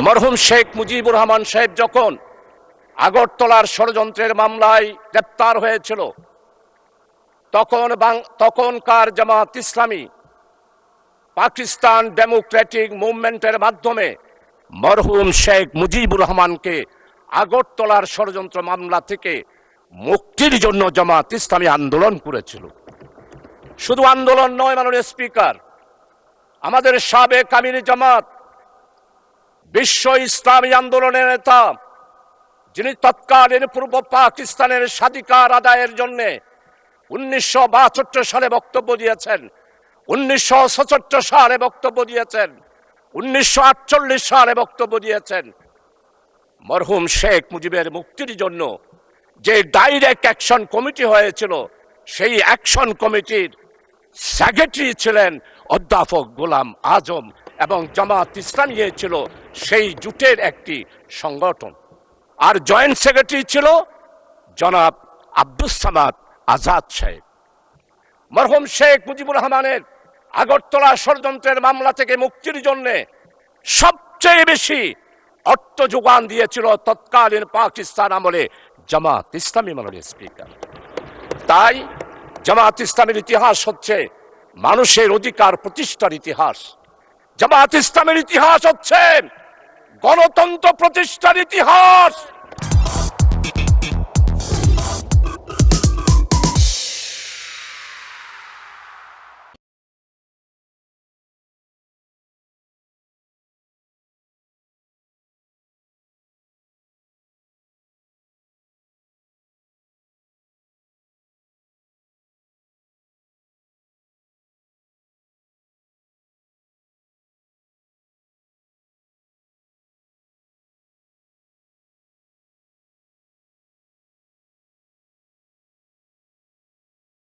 মরহুম শেখ মুজিবুর রহমান সাহেব যখন আগরতলার ষড়যন্ত্রের মামলায় গ্রেপ্তার হয়েছিল, তখনকার জামাত ইসলামী পাকিস্তান ডেমোক্রেটিক মুভমেন্টের মাধ্যমে মরহুম শেখ মুজিবুর রহমানকে আগরতলার ষড়যন্ত্র মামলা থেকে মুক্তির জন্য জামাত ইসলামী আন্দোলন করেছিল। শুধু আন্দোলন নয় মাননীয় স্পিকার, আমাদের সাবেক আমির জামাত, বিশ্ব ইসলামী আন্দোলনের নেতা, যিনি তৎকালীন পূর্ব পাকিস্তানের স্বাধিকার আদায়ের জন্য 1962 সালে বক্তব্য দিয়েছেন, 1967 সালে বক্তব্য দিয়েছেন, 1948 সালে বক্তব্য দিয়েছেন। মরহুম শেখ মুজিবের মুক্তির জন্য যে ডাইরেক্ট অ্যাকশন কমিটি হয়েছিল, সেই অ্যাকশন কমিটির সেক্রেটারি ছিলেন অধ্যাপক গোলাম আজম এবং জামাত ইসলামী ছিল সেই জোটের একটি সংগঠন। আর জয়েন্ট সেক্রেটারি ছিল জনাব আব্দুস সামাদ আজাদ সাহেব। মরহুম শেখ মুজিবুর রহমানের আগরতলা ষড়যন্ত্রের মামলা থেকে মুক্তির জন্য সবচেয়ে বেশি অর্থ যোগান দিয়েছিল তৎকালীন পাকিস্তান আমলে জামাত ইসলামী মাননীয় স্পিকার। তাই জামাত ইসলামের ইতিহাস হচ্ছে মানুষের অধিকার প্রতিষ্ঠার ইতিহাস। জামাত ইসলামের ইতিহাস হচ্ছে গণতন্ত্র প্রতিষ্ঠার ইতিহাস।